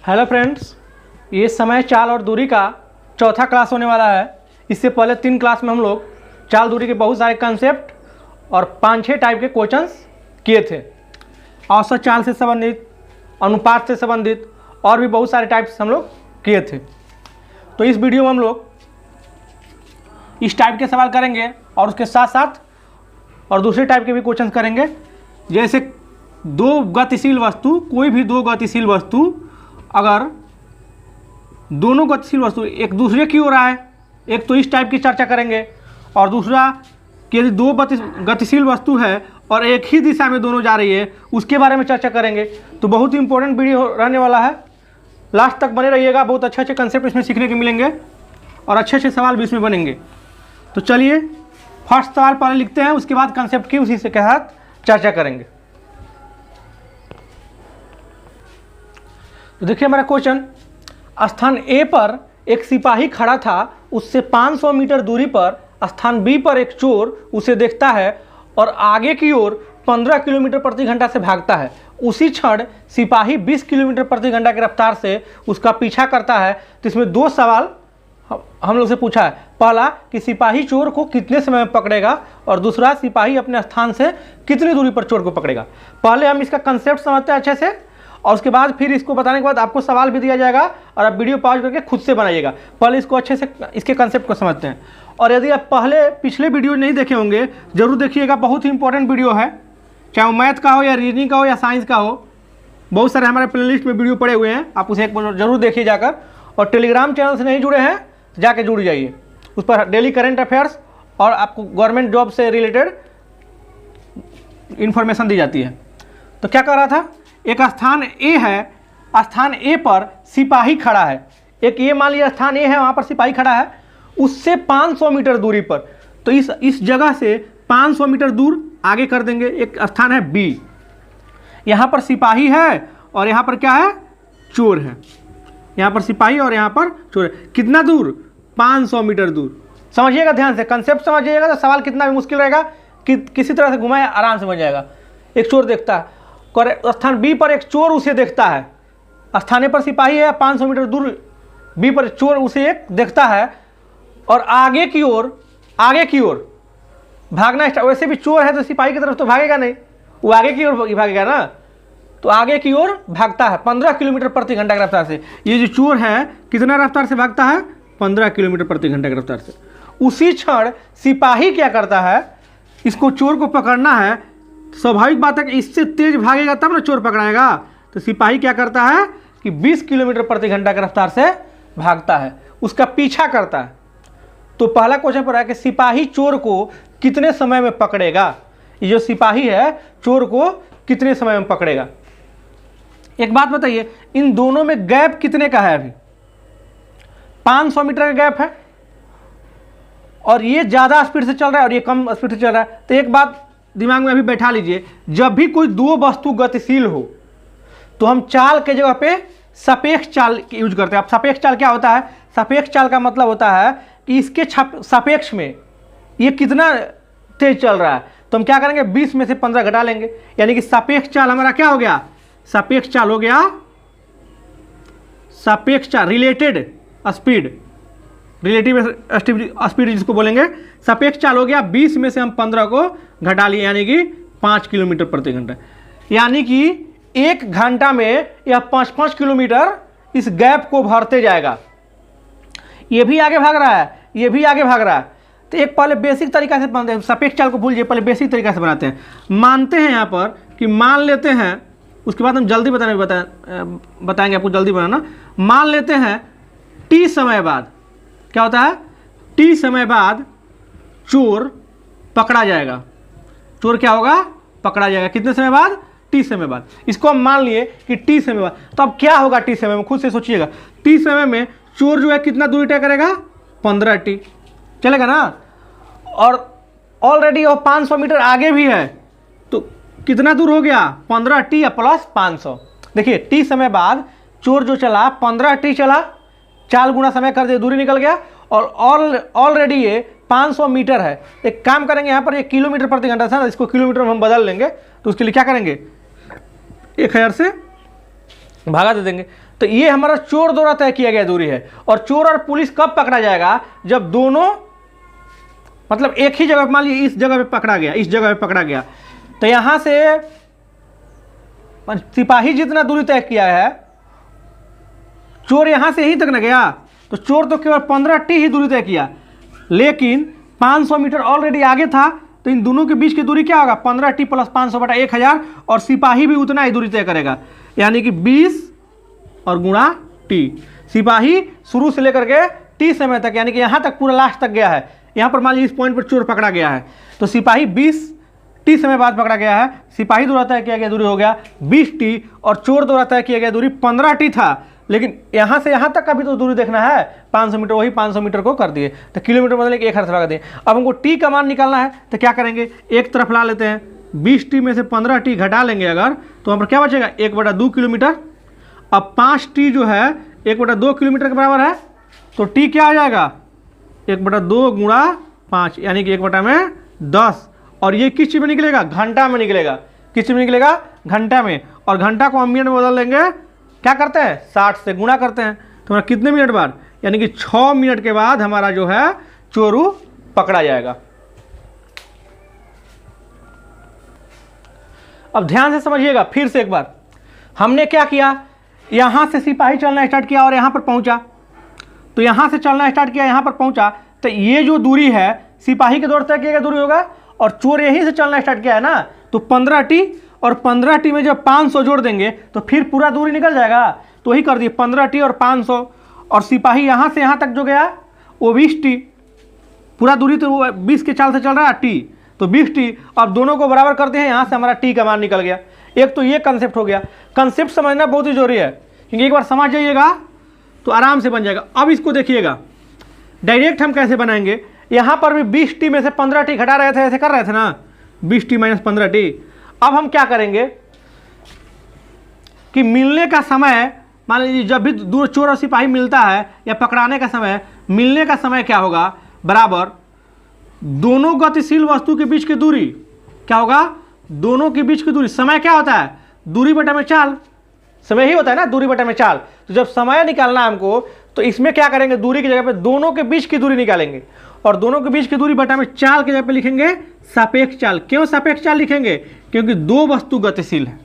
Hello friends, ये समय चाल और दूरी का चौथा क्लास होने वाला है। इससे पहले 3 क्लास में हम लोग चाल दूरी के बहुत सारे कंसेप्ट और 5-6 टाइप के क्वेश्चंस किए थे। औसत चाल से संबंधित, अनुपात से संबंधित और भी बहुत सारे टाइप्स हम लोग किए थे। तो इस वीडियो में हम लोग इस टाइप के सवाल करेंगे और उसके साथ साथ और दूसरे टाइप के भी क्वेश्चंस करेंगे। जैसे कोई भी दो गतिशील वस्तु अगर दोनों गतिशील वस्तु एक दूसरे की ओर आए, एक तो इस टाइप की चर्चा करेंगे और दूसरा कि यदि दो गतिशील वस्तु है और एक ही दिशा में दोनों जा रही है, उसके बारे में चर्चा करेंगे। तो बहुत ही इंपॉर्टेंट वीडियो रहने वाला है, लास्ट तक बने रहिएगा। बहुत अच्छे अच्छे कंसेप्ट इसमें सीखने को मिलेंगे और अच्छे अच्छे सवाल भी इसमें बनेंगे। तो चलिए फर्स्ट सवाल पहले लिखते हैं, उसके बाद कंसेप्ट की उसी से के साथ चर्चा करेंगे। तो देखिए हमारा क्वेश्चन, स्थान ए पर एक सिपाही खड़ा था, उससे 500 मीटर दूरी पर स्थान बी पर एक चोर उसे देखता है और आगे की ओर 15 किलोमीटर प्रति घंटा से भागता है। उसी क्षण सिपाही 20 किलोमीटर प्रति घंटा की रफ्तार से उसका पीछा करता है। तो इसमें 2 सवाल हम लोग से पूछा है। पहला कि सिपाही चोर को कितने समय में पकड़ेगा और दूसरा सिपाही अपने स्थान से कितनी दूरी पर चोर को पकड़ेगा। पहले हम इसका कंसेप्ट समझते हैं अच्छे से और उसके बाद फिर इसको बताने के बाद आपको सवाल भी दिया जाएगा और आप वीडियो पॉज करके खुद से बनाइएगा। पहले इसको अच्छे से इसके कंसेप्ट को समझते हैं। और यदि आप पिछले वीडियो नहीं देखे होंगे जरूर देखिएगा, बहुत ही इंपॉर्टेंट वीडियो है, चाहे वो मैथ का हो या रीजनिंग का हो या साइंस का हो। बहुत सारे हमारे प्लेलिस्ट में वीडियो पड़े हुए हैं, आप उसे एक बार जरूर देखिए जाकर। और टेलीग्राम चैनल से नहीं जुड़े हैं तो जाके जुड़ जाइए, उस पर डेली करंट अफेयर्स और आपको गवर्नमेंट जॉब से रिलेटेड इंफॉर्मेशन दी जाती है। तो क्या कर रहा था, एक स्थान ए है, स्थान ए पर सिपाही खड़ा है। एक ये मान लिया स्थान ए है, वहाँ पर सिपाही खड़ा है, उससे 500 मीटर दूरी पर। तो इस जगह से 500 मीटर दूर आगे कर देंगे। एक स्थान है बी, यहाँ पर सिपाही है और यहाँ पर क्या है, चोर है। यहाँ पर सिपाही और यहाँ पर चोर है। कितना दूर, 500 मीटर दूर। समझिएगा ध्यान से, कंसेप्ट समझिएगा तो सवाल कितना भी मुश्किल रहेगा कि किसी तरह से घुमाए आराम से बन जाएगा। एक चोर देखता है, स्थान बी पर एक चोर उसे देखता है। स्थान ए पर सिपाही है, 500 मीटर दूर बी पर चोर उसे एक देखता है और आगे की ओर भागना। वैसे भी चोर है तो सिपाही की तरफ तो भागेगा नहीं, वो आगे की ओर भागेगा ना। तो आगे की ओर भागता है 15 किलोमीटर प्रति घंटा की रफ्तार से। ये जो चोर है कितना रफ्तार से भागता है, 15 किलोमीटर प्रति घंटा की रफ्तार से। उसी क्षण सिपाही क्या करता है, इसको चोर को पकड़ना है। स्वाभाविक बात है कि इससे तेज भागेगा तब ना चोर पकड़ाएगा। तो सिपाही क्या करता है कि 20 किलोमीटर प्रति घंटा की रफ्तार से भागता है, उसका पीछा करता है। तो पहला क्वेश्चन पर है कि सिपाही चोर को कितने समय में पकड़ेगा। ये जो सिपाही है चोर को कितने समय में पकड़ेगा। एक बात बताइए, इन दोनों में गैप कितने का है, अभी 500 मीटर का गैप है और ये ज़्यादा स्पीड से चल रहा है और ये कम स्पीड से चल रहा है। तो एक बात दिमाग में अभी बैठा लीजिए, जब भी कोई दो वस्तु गतिशील हो तो हम चाल के जगह पे सापेक्ष चाल यूज करते हैं। अब सापेक्ष चाल क्या होता है, सापेक्ष चाल का मतलब होता है कि इसके सापेक्ष में ये कितना तेज चल रहा है। तो हम क्या करेंगे, 20 में से 15 घटा लेंगे, यानी कि सापेक्ष चाल हमारा क्या हो गया, सापेक्ष चाल हो गया, सापेक्ष चाल रिलेटेड स्पीड, रिलेटिव स्पीड जिसको बोलेंगे, सापेक्ष चाल हो गया। 20 में से हम 15 को घटा लिए, यानी कि 5 किलोमीटर प्रति घंटा। यानी कि 1 घंटा में यह 5-5 किलोमीटर इस गैप को भरते जाएगा। ये भी आगे भाग रहा है, ये भी आगे भाग रहा है। तो एक पहले बेसिक तरीका से बनाते हैं, सापेक्ष चाल को भूल जाइए, पहले बेसिक तरीका से बनाते हैं। मानते हैं यहाँ पर कि मान लेते हैं, उसके बाद हम जल्दी बताएंगे आपको जल्दी बनाना। मान लेते हैं टी समय बाद क्या होता है, टी समय बाद चोर पकड़ा जाएगा। चोर क्या होगा, पकड़ा जाएगा। कितने समय बाद, टी समय बाद। इसको हम मान लिए कि टी समय बाद। तो अब क्या होगा टी समय में, खुद से सोचिएगा। टी समय में चोर जो है कितना दूरी तय करेगा, 15 टी चलेगा ना। और ऑलरेडी वो 500 मीटर आगे भी है, तो कितना दूर हो गया, 15 टी प्लस 500। देखिए टी समय बाद चोर जो चला 15 टी चला, 4 गुना समय कर दिया, दूरी निकल गया। और ऑलरेडी ये 500 मीटर है। एक काम करेंगे, यहाँ पर ये किलोमीटर प्रति घंटा था ना, इसको किलोमीटर में हम बदल लेंगे। तो उसके लिए क्या करेंगे, 1000 से भागा दे देंगे। तो ये हमारा चोर द्वारा तय किया गया दूरी है। और चोर और पुलिस कब पकड़ा जाएगा, जब दोनों मतलब एक ही जगह, मान लीजिए इस जगह पे पकड़ा गया, इस जगह पे पकड़ा गया, तो यहां से सिपाही जितना दूरी तय किया है, चोर यहां से यहीं तक न गया, तो चोर तो केवल 15 टी ही दूरी तय किया, लेकिन 500 मीटर ऑलरेडी आगे था, तो इन दोनों के बीच की दूरी क्या होगा, 15 टी प्लस 500 बटा 1000, और सिपाही भी उतना ही दूरी तय करेगा, यानी कि 20 और गुणा टी। सिपाही शुरू से लेकर के टी समय तक, यानी कि यहाँ तक पूरा लास्ट तक गया है। यहाँ पर मान लीजिए इस पॉइंट पर चोर पकड़ा गया है, तो सिपाही 20 टी समय बाद पकड़ा गया है, सिपाही द्वारा तय किया गया दूरी हो गया 20 टी, और चोर द्वारा तय किया गया दूरी 15 टी था, लेकिन यहाँ से यहाँ तक का भी तो दूरी देखना है, 500 मीटर, वही 500 मीटर को कर दिए, तो किलोमीटर बदलने के एक हर्ष लगा दिए। अब हमको टी का मान निकालना है, तो क्या करेंगे, एक तरफ ला लेते हैं, 20 टी में से 15 टी घटा लेंगे अगर, तो वहाँ पर क्या बचेगा, 1/2 किलोमीटर। अब 5 टी जो है 1/2 किलोमीटर के बराबर है, तो टी क्या आ जाएगा, 1/2 गुणा 5, यानी कि 1/10। और ये किस चीज़ में निकलेगा, घंटा में निकलेगा। किस चीज़ में निकलेगा, घंटा में। और घंटा को हम मिनट में बदल लेंगे, क्या करते हैं, 60 से गुणा करते हैं, तो हमारा कितने मिनट बाद, यानी कि 6 मिनट के बाद हमारा जो है चोरू पकड़ा जाएगा। अब ध्यान से समझिएगा फिर से एक बार, हमने क्या किया, यहां से सिपाही चलना स्टार्ट किया और यहां पर पहुंचा, तो यहां से चलना स्टार्ट किया, यहां पर पहुंचा, तो ये जो दूरी है सिपाही के द्वारा तय किया गया दूरी होगा, और चोर यहीं से चलना स्टार्ट किया है ना, तो 15 टी, और 15 टी में जब 500 जोड़ देंगे तो फिर पूरा दूरी निकल जाएगा, तो वही कर दिए 15 टी और 500, और सिपाही यहाँ से यहाँ तक जो गया वो 20 टी, पूरा दूरी तो वो 20 के चाल से चल रहा है टी, तो 20 टी। अब दोनों को बराबर करते हैं, यहाँ से हमारा टी का मान निकल गया। एक तो ये कंसेप्ट हो गया, कंसेप्ट समझना बहुत ही जरूरी है, क्योंकि एक बार समझ जाइएगा तो आराम से बन जाएगा। अब इसको देखिएगा, डायरेक्ट हम कैसे बनाएंगे, यहाँ पर भी 20 टी में से 15 टी घटा रहे थे, ऐसे कर रहे थे ना, 20 टी माइनस 15 टी। अब हम क्या करेंगे कि मिलने का समय, मान लीजिए जब भी दो चोर और सिपाही मिलता है, या पकड़ाने का समय, मिलने का समय क्या होगा, बराबर दोनों गतिशील वस्तु के बीच की दूरी, क्या होगा, दोनों के बीच की दूरी। समय क्या होता है, दूरी बटा में चाल, समय ही होता है ना, दूरी बटा में चाल। तो जब समय निकालना है हमको, तो इसमें क्या करेंगे, दूरी की जगह पे दोनों के बीच की दूरी निकालेंगे, और दोनों के बीच की दूरी बटा में चाल की जगह पे लिखेंगे सापेक्ष चाल। क्यों सापेक्ष चाल लिखेंगे, क्योंकि दो वस्तु गतिशील है।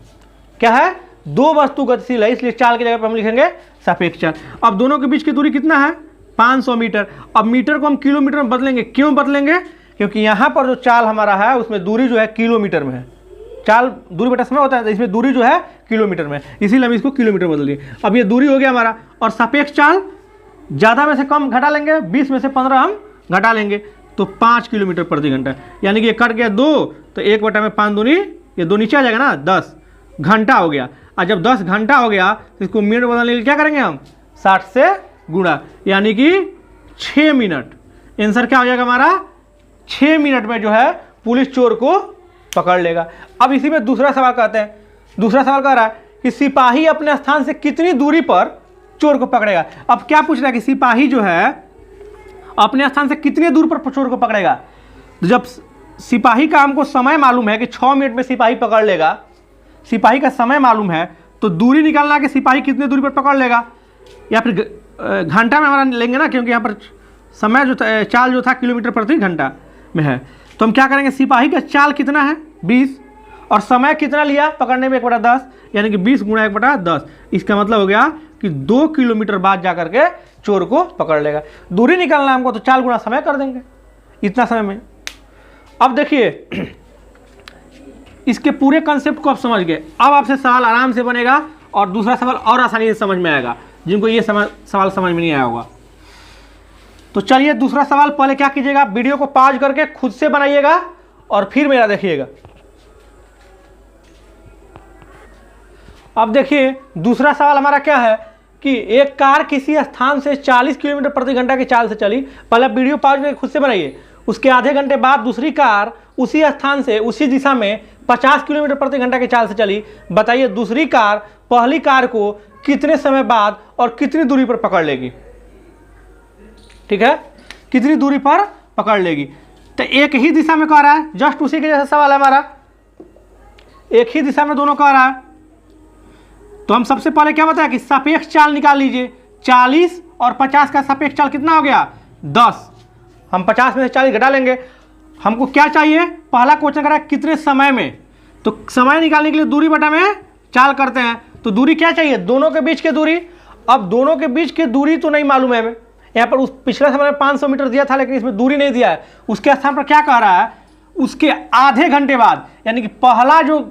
क्या है, दो वस्तु गतिशील है, इसलिए चाल की जगह पे हम लिखेंगे सापेक्ष चाल। अब दोनों के बीच की दूरी कितना है, 500 मीटर। अब मीटर को हम किलोमीटर में बदलेंगे, क्यों बदलेंगे, क्योंकि यहाँ पर जो चाल हमारा है उसमें दूरी जो है किलोमीटर में है, चाल दूरी बटा समय होता है, तो इसमें दूरी जो है किलोमीटर में, इसीलिए हम इसको किलोमीटर बदल दिए। अब ये दूरी हो गया हमारा, और सापेक्ष चाल ज़्यादा में से कम घटा लेंगे, 20 में से 15 हम घटा लेंगे, तो 5 किलोमीटर प्रति घंटा, यानी कि ये कट गया 2, तो 1/5 दूनी, ये 2 नीचे आ जाएगा ना, 10 घंटा हो गया। और जब 10 घंटा हो गया तो इसको मिनट बदलने के लिए क्या करेंगे हम, 60 से गुणा, यानी कि 6 मिनट। आंसर क्या हो जाएगा हमारा, 6 मिनट में जो है पुलिस चोर को पकड़ लेगा। अब इसी में दूसरा सवाल कहते हैं, दूसरा सवाल कह रहा है कि सिपाही अपने स्थान से कितनी दूरी पर चोर को पकड़ेगा। अब क्या पूछ रहा है कि सिपाही जो है अपने स्थान से कितने दूर पर चोर को पकड़ेगा। तो जब सिपाही का हमको समय मालूम है कि 6 मिनट में सिपाही पकड़ लेगा, सिपाही का समय मालूम है, तो दूरी निकालना है कि सिपाही कितने दूरी पर पकड़ लेगा, या फिर घंटा में हमारा लेंगे ना, क्योंकि यहाँ पर समय जो था, चाल जो था किलोमीटर प्रति घंटा में है। तो हम क्या करेंगे, सिपाही का चाल कितना है 20, और समय कितना लिया पकड़ने में 1/10, यानी कि 20 गुणा 1/10। इसका मतलब हो गया कि 2 किलोमीटर बाद जाकर के चोर को पकड़ लेगा। दूरी निकालना हमको, तो चाल गुणा समय कर देंगे इतना समय में। अब देखिए इसके पूरे कंसेप्ट को आप समझ गए। अब आपसे सवाल आराम से बनेगा, और दूसरा सवाल और आसानी से समझ में आएगा, जिनको ये सवाल समझ में नहीं आया होगा। तो चलिए दूसरा सवाल, पहले क्या कीजिएगा, वीडियो को पॉज करके खुद से बनाइएगा और फिर मेरा देखिएगा। अब देखिए दूसरा सवाल हमारा क्या है कि एक कार किसी स्थान से 40 किलोमीटर प्रति घंटा की चाल से चली। पहले वीडियो पॉज करके खुद से बनाइए। उसके आधे घंटे बाद दूसरी कार उसी स्थान से उसी दिशा में 50 किलोमीटर प्रति घंटा की चाल से चली। बताइए दूसरी कार पहली कार को कितने समय बाद और कितनी दूरी पर पकड़ लेगी। ठीक है, कितनी दूरी पर पकड़ लेगी। तो एक ही दिशा में कह रहा है, जस्ट उसी के जैसा सवाल है हमारा, एक ही दिशा में दोनों कह रहा है। तो हम सबसे पहले क्या बताया कि सापेक्ष चाल निकाल लीजिए। 40 और 50 का सापेक्ष चाल कितना हो गया? 10। हम 50 में से 40 घटा लेंगे। हमको क्या चाहिए? पहला क्वेश्चन करा कितने समय में, तो समय निकालने के लिए दूरी बटा में चाल करते हैं। तो दूरी क्या चाहिए? दोनों के बीच की दूरी। अब दोनों के बीच की दूरी तो नहीं मालूम है हमें, यहाँ पर उस पिछले समय में 500 मीटर दिया था, लेकिन इसमें दूरी नहीं दिया है। उसके स्थान पर क्या कह रहा है? उसके आधे घंटे बाद, यानी कि पहला जो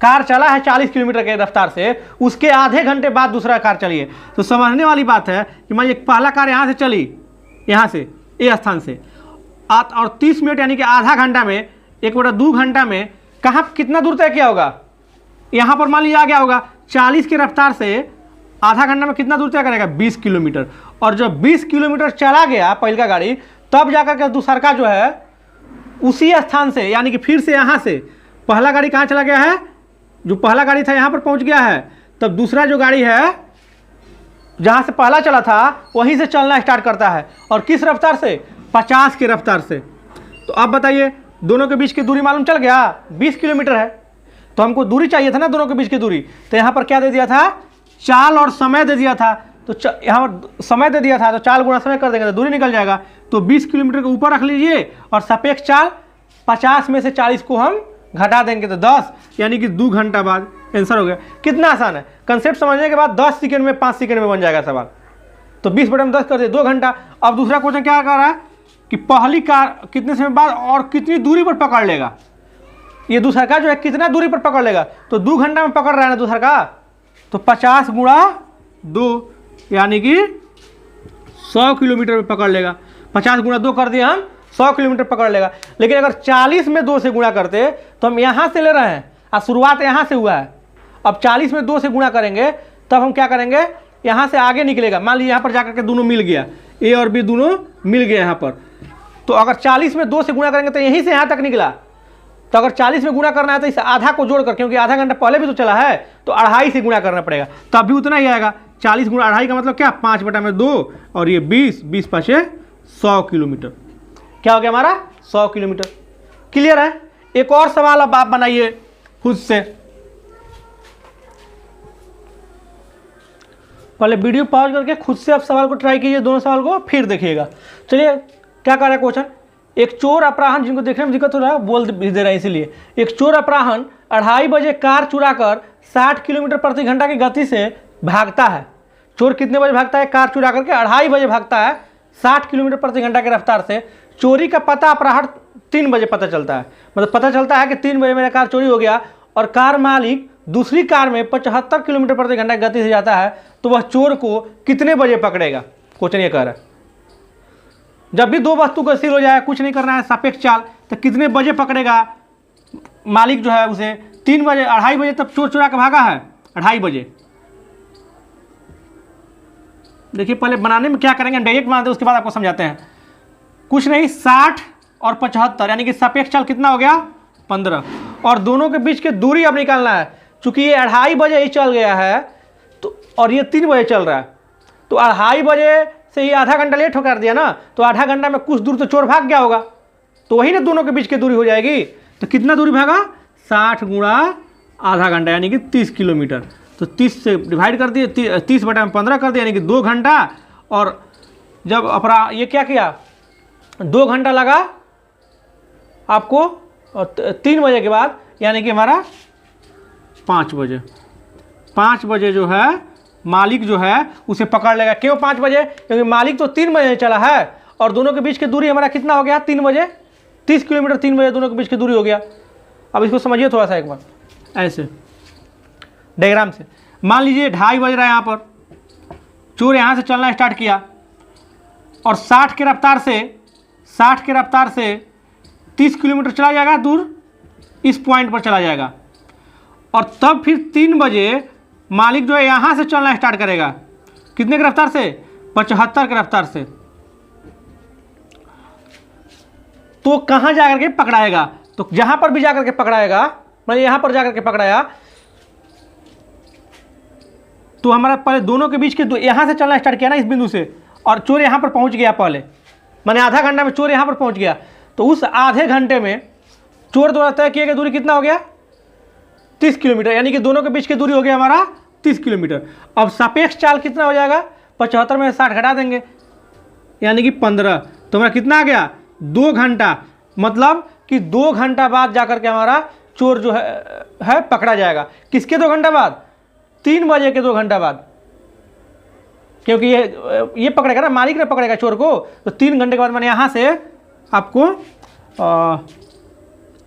कार चला है 40 किलोमीटर के रफ्तार से, उसके आधे घंटे बाद दूसरा कार चली है। तो समझने वाली बात है कि मान लीजिए पहला कार यहाँ से चली, यहाँ से ए स्थान से, और 30 मिनट यानी कि आधा घंटा में, 1/2 घंटा में कहाँ कितना दूर तय किया होगा? यहाँ पर मान लीजिए आ गया होगा 40 की रफ्तार से, आधा घंटा में कितना दूर तय करेगा? 20 किलोमीटर। और जब 20 किलोमीटर चला गया पहले का गाड़ी, तब जाकर के दूसरा का जो है उसी स्थान से, यानी कि फिर से यहाँ से पहला गाड़ी कहाँ चला गया है? जो पहला गाड़ी था यहाँ पर पहुँच गया है, तब दूसरा जो गाड़ी है जहाँ से पहला चला था वहीं से चलना स्टार्ट करता है। और किस रफ्तार से? 50 की रफ्तार से। तो अब बताइए दोनों के बीच की दूरी मालूम चल गया? 20 किलोमीटर है। तो हमको दूरी चाहिए था ना दोनों के बीच की दूरी, तो यहाँ पर क्या दे दिया था? चाल और समय दे दिया था। तो यहाँ पर समय दे दिया था, तो चाल गुणा समय कर देंगे तो दूरी निकल जाएगा। तो 20 किलोमीटर के ऊपर रख लीजिए और सापेक्ष चाल 50 में से 40 को हम घटा देंगे तो 10, यानी कि 2 घंटा बाद आंसर हो गया। कितना आसान है, कंसेप्ट समझने के बाद 10 सेकंड में 5 सेकंड में बन जाएगा सवाल। तो 20/10 कर दिए 2 घंटा। अब दूसरा क्वेश्चन क्या कर रहा है कि पहली कार कितने समय बाद और कितनी दूरी पर पकड़ लेगा? ये दूसरा का जो है कितना दूरी पर पकड़ लेगा? तो 2 घंटा में पकड़ रहा है ना दूसरा का, तो 50 × 2 यानी कि 100 किलोमीटर में पकड़ लेगा। 50 × 2 कर दिए हम, 100 किलोमीटर पकड़ लेगा। लेकिन अगर 40 में 2 से गुणा करते तो हम यहाँ से ले रहे हैं, और शुरुआत यहाँ से हुआ है। अब 40 में 2 से गुणा करेंगे तब हम क्या करेंगे? यहाँ से आगे निकलेगा। मान लीजिए यहाँ पर जाकर के दोनों मिल गया, ए और बी दोनों मिल गए यहाँ पर। तो अगर 40 में 2 से गुणा करेंगे तो यहीं से यहाँ तक निकला। तो अगर 40 में गुणा करना है तो इस आधा को जोड़कर, क्योंकि आधा घंटा पहले भी तो चला है, तो 2.5 से गुणा करना पड़ेगा, तब भी उतना ही आएगा। 40 × 2.5 का मतलब क्या? 5/2, और ये 20, 20 × 5 = 100 किलोमीटर। क्या हो गया हमारा? 100 किलोमीटर। क्लियर है? एक और सवाल अब आप बनाइए खुद से। पहले वीडियो पॉज करके खुद से आप सवाल को ट्राई कीजिए, दोनों सवाल को फिर देखिएगा। चलिए क्या कर रहा है क्वेश्चन? एक चोर अपराहन, जिनको देखने में दिक्कत हो रहा है बोल भी दे रहा है इसीलिए, एक चोर अपराहन 2:30 बजे कार चुराकर 60 किलोमीटर प्रति घंटा की गति से भागता है। चोर कितने बजे भागता है? कार चुरा करके 2:30 बजे भागता है 60 किलोमीटर प्रति घंटा की रफ्तार से। चोरी का पता अपराह्न 3 बजे पता चलता है, मतलब पता चलता है कि 3 बजे मेरा कार चोरी हो गया, और कार मालिक दूसरी कार में 75 किलोमीटर प्रति घंटा की गति से जाता है, तो वह चोर को कितने बजे पकड़ेगा? क्वेश्चन ये कह रहा है। जब भी दो वस्तु गतिशील हो जाए, कुछ नहीं करना है, सापेक्ष चाल, तो कितने बजे पकड़ेगा मालिक जो है उसे? 3 बजे, 2:30 बजे तब चोर चुरा के भागा है, 2:30 बजे। देखिए पहले बनाने में क्या करेंगे, डायरेक्ट बनाते हैं, उसके बाद आपको समझाते हैं। कुछ नहीं, 60 और 75 यानी कि सापेक्ष चाल कितना हो गया? 15। और दोनों के बीच की दूरी अब निकालना है। चूंकि ये 2:30 बजे ही चल गया है तो, और ये 3 बजे चल रहा है, तो 2:30 बजे से ही आधा घंटा लेट हो कर दिया ना, तो आधा घंटा में कुछ दूर तो चोर भाग गया होगा, तो वही ना दोनों के बीच की दूरी हो जाएगी। तो कितना दूरी भागा? 60 × आधा घंटा यानी कि 30 किलोमीटर। तो 30 से डिवाइड कर दिए, 30/15 कर दिया, यानी कि 2 घंटा। और जब ये क्या किया, 2 घंटा लगा आपको, और 3 बजे के बाद यानी कि हमारा 5 बजे। 5 बजे जो है मालिक जो है उसे पकड़ लेगा। क्यों 5 बजे? क्योंकि मालिक तो 3 बजे चला है, और दोनों के बीच की दूरी हमारा कितना हो गया? 3 बजे, 30 किलोमीटर 3 बजे दोनों के बीच की दूरी हो गया। अब इसको समझिए थोड़ा सा एक बार ऐसे डायग्राम से। मान लीजिए 2:30 बज रहा है, यहाँ पर चोर यहाँ से चलना स्टार्ट किया, और 60 की रफ्तार से 30 किलोमीटर चला जाएगा दूर, इस पॉइंट पर चला जाएगा, और तब फिर 3 बजे मालिक जो है यहाँ से चलना स्टार्ट करेगा। कितने की रफ्तार से? 75 की रफ्तार से। तो कहाँ जाकर के पकड़ाएगा? तो जहाँ पर भी जाकर के पकड़ाएगा, मतलब यहाँ पर जाकर के पकड़ाया, तो हमारा पहले दोनों के बीच के यहाँ से चलना स्टार्ट किया ना इस बिंदु से, और चोर यहाँ पर पहुँच गया पहले, माने आधा घंटा में चोर यहाँ पर पहुँच गया। तो उस आधे घंटे में चोर द्वारा तय किए गए दूरी कितना हो गया? 30 किलोमीटर, यानी कि दोनों के बीच की दूरी हो गया हमारा 30 किलोमीटर। अब सापेक्ष चाल कितना हो जाएगा, 75 में 60 घटा देंगे यानी कि 15, तो हमारा कितना आ गया 2 घंटा। मतलब कि 2 घंटा बाद जाकर के हमारा चोर जो है पकड़ा जाएगा। किसके 2 घंटा बाद, 3 बजे के 2 घंटा बाद, क्योंकि ये पकड़ेगा ना, मालिक ने पकड़ेगा चोर को, तो 3 घंटे के बाद मैंने यहाँ से आपको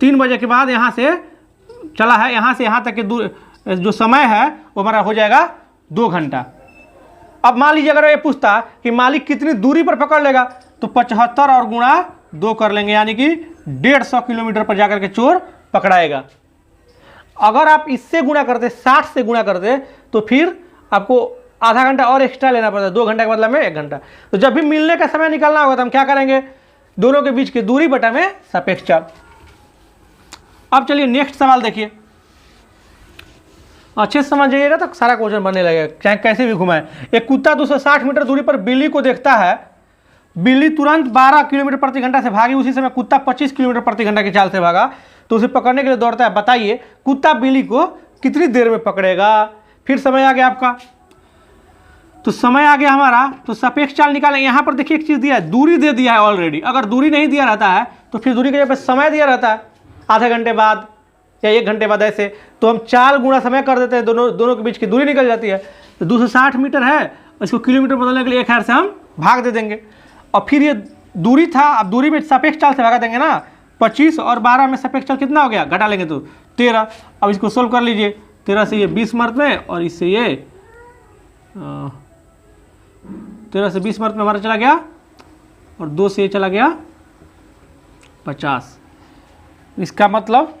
3 बजे के बाद यहाँ से चला है, यहाँ से यहाँ तक के जो समय है वो हमारा हो जाएगा 2 घंटा। अब मान लीजिए अगर ये पूछता कि मालिक कितनी दूरी पर पकड़ लेगा, तो 75 और गुणा 2 कर लेंगे यानी कि 150 किलोमीटर पर जाकर के चोर पकड़ाएगा। अगर आप इससे गुणा करते, 60 से गुणा करते, तो फिर आपको आधा घंटा और एक्स्ट्रा लेना पड़ता है, 2 घंटे के बदला में 1 घंटा। तो जब भी मिलने का समय निकालना होगा तो हम क्या करेंगे, दोनों के बीच की दूरी बटा में सापेक्ष चाल। अब चलिए नेक्स्ट सवाल देखिए, अच्छे से समझिएगा तो सारा क्वेश्चन बनने लगेगा, चाहे कैसे भी घुमाएं। एक कुत्ता 260 मीटर दूरी पर बिल्ली को देखता है। बिल्ली तुरंत 12 किलोमीटर प्रति घंटा से भागी, उसी समय कुत्ता 25 किलोमीटर प्रति घंटा की चाल से भागा, तो उसे पकड़ने के लिए दौड़ता है। बताइए कुत्ता बिल्ली को कितनी देर में पकड़ेगा। फिर समय आ गया आपका, तो समय आ गया हमारा, तो सापेक्ष चाल निकालें। यहाँ पर देखिए एक चीज़ दिया है, दूरी दे दिया है ऑलरेडी। अगर दूरी नहीं दिया रहता है तो फिर दूरी के जगह पर समय दिया रहता है, आधे घंटे बाद या 1 घंटे बाद, ऐसे तो हम चाल गुणा समय कर देते हैं, दोनों के बीच की दूरी निकल जाती है। तो 260 मीटर है, इसको किलोमीटर बदलने के लिए 1 से हम भाग दे देंगे। और फिर ये दूरी था, अब दूरी में सापेक्ष चाल से भागा देंगे ना, 25 और 12 में सापेक्ष चाल कितना हो गया, घटा लेंगे तो 13। अब इसको सोल्व कर लीजिए, 13 से ये 20 मार्क में, और इससे ये 13 से 20 मार्क में हमारा चला गया, और 2 से ये चला गया 50। इसका मतलब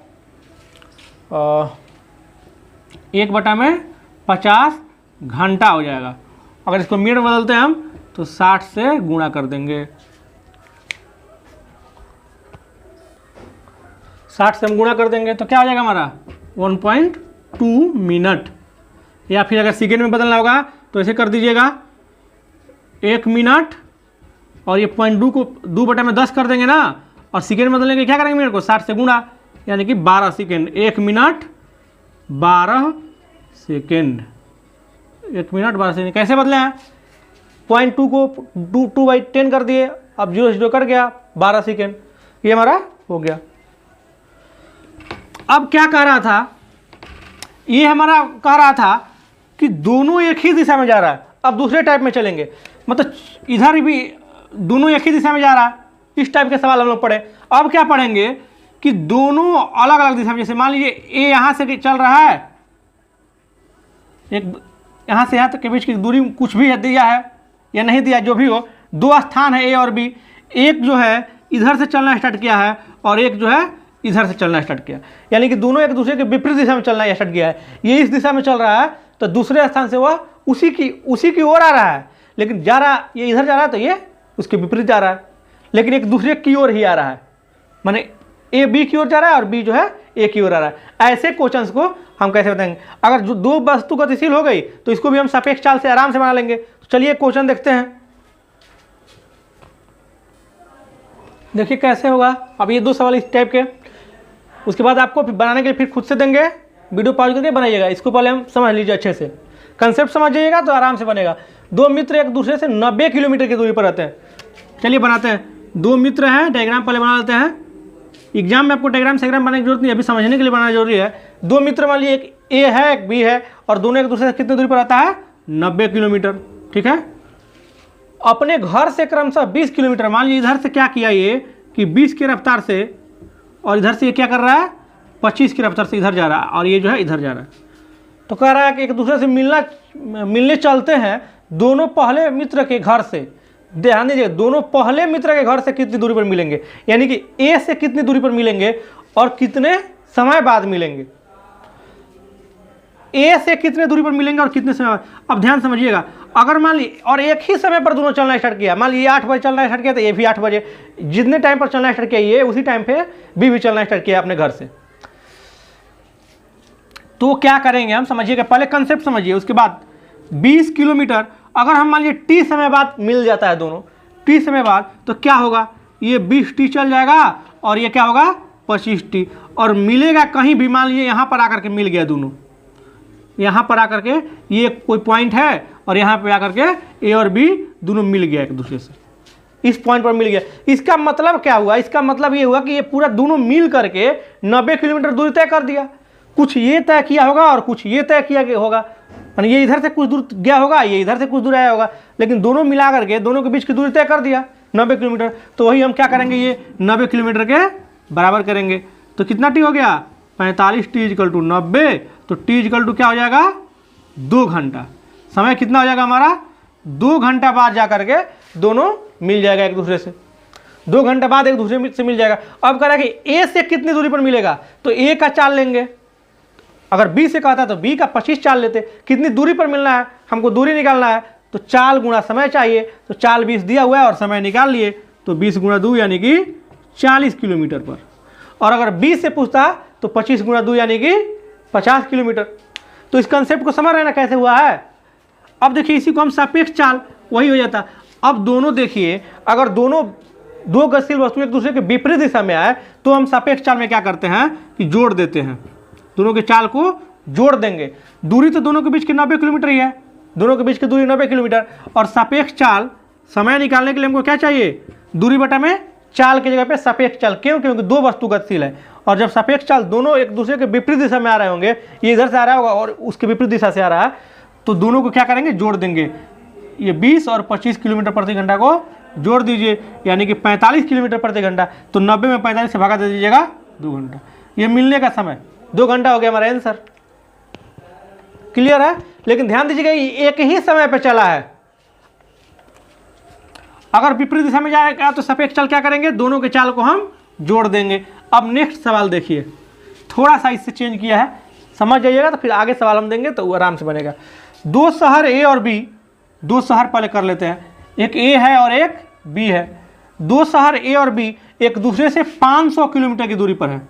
1/50 घंटा हो जाएगा। अगर इसको मिनट में बदलते हैं हम तो 60 से गुणा कर देंगे, 60 से हम गुणा कर देंगे तो क्या हो जाएगा हमारा 1.2 मिनट। या फिर अगर सेकेंड में बदलना होगा तो ऐसे कर दीजिएगा, 1 मिनट और ये 0.2 को 2/10 कर देंगे ना, और सेकेंड में बदलेंगे, क्या करेंगे मिनट को 60 से गुणा, यानी कि 12 second. 1 minute 12 second, 1 minute 12 second. कैसे बदले हैं, 0.2 को 2/10 कर दिए, अब 0 से 0 कर गया 12 सेकेंड, ये हमारा हो गया। अब क्या कह रहा था, ये हमारा कह रहा था कि दोनों एक ही दिशा में जा रहा है। अब दूसरे टाइप में चलेंगे, मतलब इधर भी दोनों एक ही दिशा में जा रहा है, इस टाइप के सवाल हम लोग पढ़े। अब क्या पढ़ेंगे कि दोनों अलग अलग दिशा में, जैसे मान लीजिए ए यहाँ से चल रहा है, एक यहाँ से यहाँ तक के बीच की दूरी कुछ भी दिया है या नहीं दिया, जो भी हो, 2 स्थान है ए और बी। एक जो है इधर से चलना स्टार्ट किया है और एक जो है इधर से चलना स्टार्ट किया, यानी कि दोनों एक दूसरे के विपरीत दिशा में चलना स्टार्ट किया है। ये इस दिशा में चल रहा है तो दूसरे स्थान से वह उसी की ओर आ रहा है, लेकिन जा रहा, ये इधर जा रहा है तो ये उसके विपरीत जा रहा है, लेकिन एक दूसरे की ओर ही आ रहा है, माने ए बी की ओर जा रहा है और बी जो है ए की ओर आ रहा है। ऐसे क्वेश्चंस को हम कैसे बताएंगे, अगर जो 2 वस्तु गतिशील हो गई तो इसको भी हम सापेक्ष चाल से आराम से बना लेंगे। तो चलिए क्वेश्चन देखते हैं, देखिए कैसे होगा। अब ये 2 सवाल इस टाइप के, उसके बाद आपको बनाने के लिए फिर खुद से देंगे, वीडियो पॉज करके बनाइएगा। इसको पहले हम समझ लीजिए, अच्छे से कंसेप्ट समझिएगा तो आराम से बनेगा। 2 मित्र एक दूसरे से 90 किलोमीटर की दूरी पर रहते हैं। चलिए बनाते हैं, 2 मित्र हैं, डायग्राम पहले बना लेते हैं। एग्जाम में आपको डायग्राम सेग्राम बनाने की जरूरत नहीं, अभी समझने के लिए बनाना जरूरी है। 2 मित्र मान लीजिए, एक ए है एक बी है, और दोनों एक दूसरे से कितनी दूरी पर रहता है, 90 किलोमीटर, ठीक है। अपने घर से क्रमशः 20 किलोमीटर, मान लीजिए इधर से क्या किया ये कि 20 की रफ्तार से, और इधर से ये क्या कर रहा है 25 की रफ्तार से इधर जा रहा है, और ये जो है इधर जा रहा है। तो कह रहा है कि एक दूसरे से मिलने चलते हैं। दोनों पहले मित्र के घर से, ध्यान दीजिए, दोनों पहले मित्र के घर से कितनी दूरी पर मिलेंगे, यानी कि ए से कितनी दूरी पर मिलेंगे और कितने समय बाद मिलेंगे। ए से कितने दूरी पर मिलेंगे और कितने समय बाद। अब ध्यान समझिएगा, अगर मान ली और एक ही समय पर दोनों चलना स्टार्ट किया, मान लीजिए 8 बजे चलना स्टार्ट किया तो ये भी 8 बजे, जितने टाइम पर चलना स्टार्ट किया ये उसी टाइम पे भी चलना स्टार्ट किया अपने घर से, तो क्या करेंगे हम, समझिएगा, पहले कंसेप्ट समझिए। उसके बाद 20 किलोमीटर अगर हम मान लीजिए टी समय बाद मिल जाता है दोनों, टी समय बाद, तो क्या होगा, ये 20 टी चल जाएगा और ये क्या होगा 25 टी, और मिलेगा कहीं भी, मान लीजिए यहाँ पर आकर के मिल गया दोनों, यहाँ पर आकर के ये कोई पॉइंट है और यहाँ पे आकर के ए और बी दोनों मिल गया एक दूसरे से, इस पॉइंट पर मिल गया। इसका मतलब क्या हुआ? इसका मतलब ये हुआ कि ये पूरा दोनों मिल करके 90 किलोमीटर दूरी तय कर दिया। कुछ ये तय किया होगा और कुछ ये तय किया होगा, यानी ये इधर से कुछ दूर गया होगा, ये इधर से कुछ दूर आया होगा, लेकिन दोनों मिला करके दोनों के बीच की दूरी तय कर दिया 90 किलोमीटर। तो वही हम क्या करेंगे, ये 90 किलोमीटर के बराबर करेंगे। तो कितना टी हो गया? 45 टी इक्वल टू 90। तो टी इक्वल टू क्या हो जाएगा? 2 घंटा। समय कितना हो जाएगा हमारा? 2 घंटा बाद जा करके दोनों मिल जाएगा एक दूसरे से, 2 घंटे बाद एक दूसरे से मिल जाएगा। अब कह रहा है कि ए से कितनी दूरी पर मिलेगा, तो ए का चाल लेंगे। अगर बी से कहता है तो बी का 25 चाल लेते। कितनी दूरी पर मिलना है, हमको दूरी निकालना है, तो चाल गुणा समय चाहिए। तो चाल 20 दिया हुआ है और समय निकाल लिए, तो 20 गुणा 2 यानी कि 40 किलोमीटर पर। और अगर बी से पूछता तो 25 गुणा 2 यानी कि 50 किलोमीटर। तो इस कंसेप्ट को समझ रहे ना कैसे हुआ है। अब देखिए इसी को हम सापेक्ष चाल, वही हो जाता। अब दोनों देखिए, अगर दोनों दो गतिशील वस्तु एक दूसरे के विपरीत दिशा में आए तो हम सापेक्ष चाल में क्या करते हैं कि जोड़ देते हैं, दोनों के चाल को जोड़ देंगे। दूरी तो दोनों के बीच की 90 किलोमीटर ही है, दोनों के बीच की दूरी 90 किलोमीटर। और सापेक्ष चाल समय निकालने के लिए हमको क्या चाहिए? दूरी बटा में चाल की जगह पे सापेक्ष चाल। क्यों? क्योंकि दो वस्तु गतिशील है और जब सापेक्ष चाल दोनों एक दूसरे के विपरीत दिशा में आ रहे होंगे, ये इधर से आ रहा होगा और उसके विपरीत दिशा से आ रहा है, तो दोनों को क्या करेंगे? जोड़ देंगे। ये 20 और 25 किलोमीटर प्रति घंटा को जोड़ दीजिए, यानी कि 45 किलोमीटर प्रति घंटा। तो 90 में 45 से भागा दे दीजिएगा, 2 घंटा। ये मिलने का समय 2 घंटा हो गया हमारा आंसर। क्लियर है? लेकिन ध्यान दीजिएगा ये एक ही समय पे चला है। अगर विपरीत दिशा में जाएगा तो सापेक्ष चाल क्या करेंगे? दोनों के चाल को हम जोड़ देंगे। अब नेक्स्ट सवाल देखिए, थोड़ा सा इससे चेंज किया है, समझ जाइएगा तो फिर आगे सवाल हम देंगे तो वो आराम से बनेगा। दो शहर ए और बी, दो शहर पहले कर लेते हैं, एक ए है और एक बी है। दो शहर ए और बी एक दूसरे से 500 किलोमीटर की दूरी पर है।